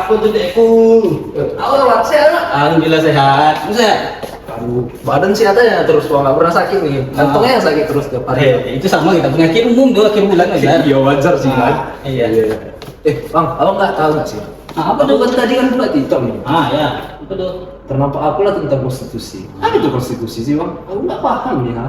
aku tuh deku. Awal sehat. Alhamdulillah sehat. Sehat. Aduh, badan sih ada ya terus gua nggak pernah sakit nih. Kantongnya yang sakit terus tiap hari. Itu sama kita penyakit umum tuh akhir bulan aja. Iya wajar sih kan. Iya. Bang, abang nggak tahu nggak sih? Apa Aduh tuh? kan tadi kan buat hitam nih. Ya. Apa tuh? Ternampak aku lah tentang konstitusi. Apa itu konstitusi sih bang? Aku nggak paham nih ha.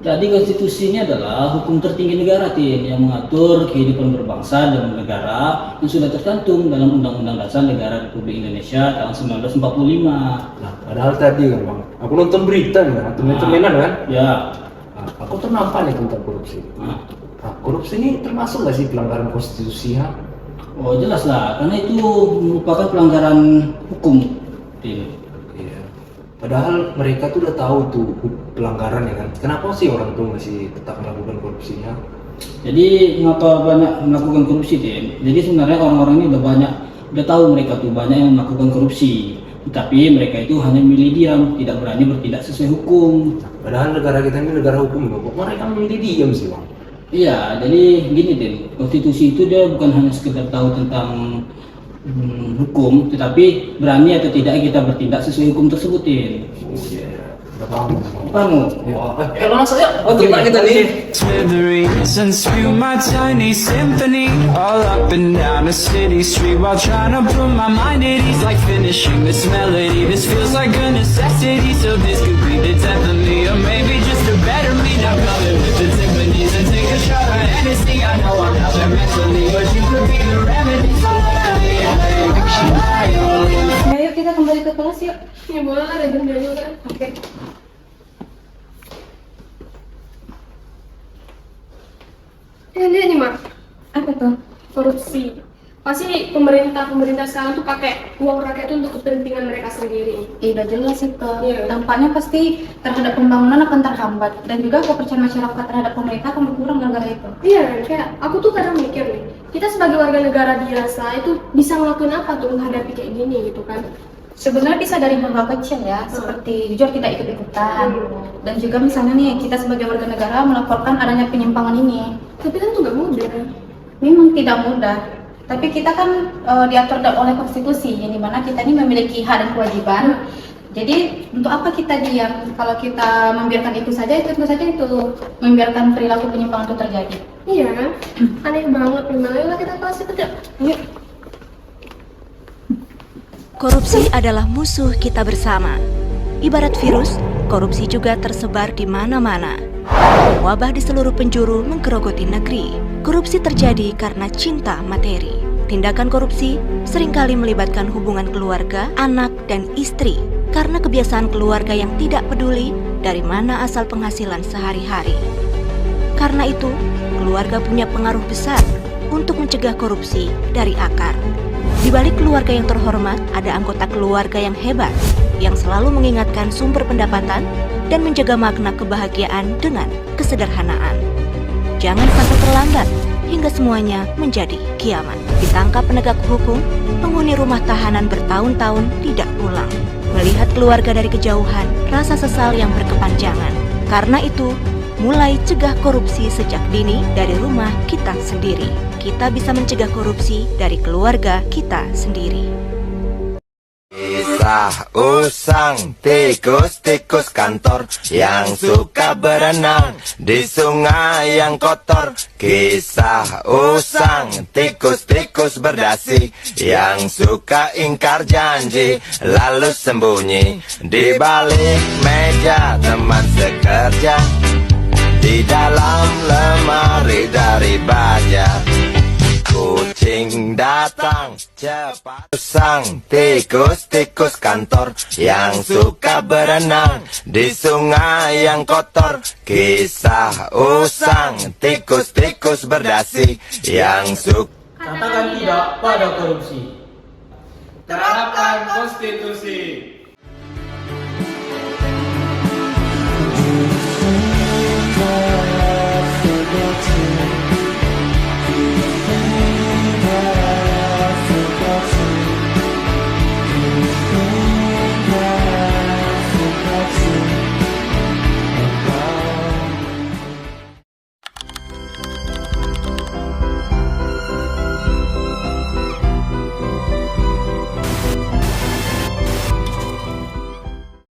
Jadi konstitusi ini adalah hukum tertinggi negara yang mengatur kehidupan berbangsa dan bernegara yang sudah tercantum dalam Undang-Undang Dasar Negara Republik Indonesia tahun 1945. Nah, padahal tadi kan bang, aku nonton berita nih, temen-temenan kan. Ya. Nah, aku ternampak nih tentang korupsi. Nah, korupsi ini termasuk nggak sih pelanggaran konstitusi ha? Oh jelas lah, karena itu merupakan pelanggaran hukum. Tin. Iya. Padahal mereka tuh udah tahu tuh pelanggaran ya kan. Kenapa sih orang tuh masih tetap melakukan korupsinya? Jadi mengapa banyak melakukan korupsi, Tin? Jadi sebenarnya orang-orang ini udah tahu mereka tuh banyak yang melakukan korupsi. Tetapi mereka itu hanya memilih diam, tidak berani bertindak sesuai hukum. Padahal negara kita ini negara hukum loh. Kok mereka memilih diam sih bang? Iya, jadi gini, Tin. Konstitusi itu dia bukan hanya sekedar tahu tentang hukum, tetapi berani atau tidak kita bertindak sesuai hukum tersebut, Tin. Oh iya. Udah paham. Kamu? Langsung ya. Oke pak kita nih. Smithereens and spew my tiny symphony all up and down a city street while trying to put my mind at ease, like finishing this melody. This feels like a necessity, so this could be the death of me, or maybe just a better me. Now coming with the symphonies and take a shot at anything. I know I'm not there mentally, but you could be the remedy. So let me Ayo kita kembali ke kelas yuk. Ya boleh lah, regen dulu kan. Oke. Lihat nih Mak, Apa tuh? korupsi. Pasti pemerintah sekarang tuh pakai uang rakyat itu untuk kepentingan mereka sendiri. Udah jelas itu. Iya. Dampaknya pasti terhadap pembangunan akan terhambat dan juga kepercayaan masyarakat terhadap pemerintah akan berkurang gara-gara itu. Iya kan, kayak aku tuh kadang mikir nih, kita sebagai warga negara biasa itu bisa ngelakuin apa tuh menghadapi kayak gini gitu kan? Sebenarnya bisa dari hal kecil ya, seperti jujur tidak ikut-ikutan. Dan juga misalnya nih, kita sebagai warga negara melaporkan adanya penyimpangan ini. Tapi kan tuh gak mudah. Memang tidak mudah, tapi kita kan diatur oleh konstitusi, yang dimana kita ini memiliki hak dan kewajiban. Jadi untuk apa kita diam? Kalau kita membiarkan itu saja membiarkan perilaku penyimpangan itu terjadi. Iya kan? Aneh banget, gimana lah kita kelas itu deh. Yuk. Korupsi adalah musuh kita bersama. Ibarat virus, korupsi juga tersebar di mana-mana. Wabah di seluruh penjuru menggerogoti negeri. Korupsi terjadi karena cinta materi. Tindakan korupsi seringkali melibatkan hubungan keluarga, anak, dan istri karena kebiasaan keluarga yang tidak peduli dari mana asal penghasilan sehari-hari. Karena itu, keluarga punya pengaruh besar untuk mencegah korupsi dari akar. Di balik keluarga yang terhormat, ada anggota keluarga yang hebat, yang selalu mengingatkan sumber pendapatan dan menjaga makna kebahagiaan dengan kesederhanaan. Jangan sampai terlambat hingga semuanya menjadi kiamat. Ditangkap penegak hukum, penghuni rumah tahanan bertahun-tahun tidak pulang. Melihat keluarga dari kejauhan, rasa sesal yang berkepanjangan. Karena itu, mulai cegah korupsi sejak dini dari rumah kita sendiri. Kita bisa mencegah korupsi dari keluarga kita sendiri. Kisah usang tikus-tikus kantor yang suka berenang di sungai yang kotor. Kisah usang tikus-tikus berdasi yang suka ingkar janji lalu sembunyi di balik meja teman sekerja, di dalam lemari dari baja. Kucing datang cepat. Usang tikus-tikus kantor yang suka berenang di sungai yang kotor. Kisah usang tikus-tikus berdasi yang suka. Katakan tidak pada korupsi. Terapkan konstitusi.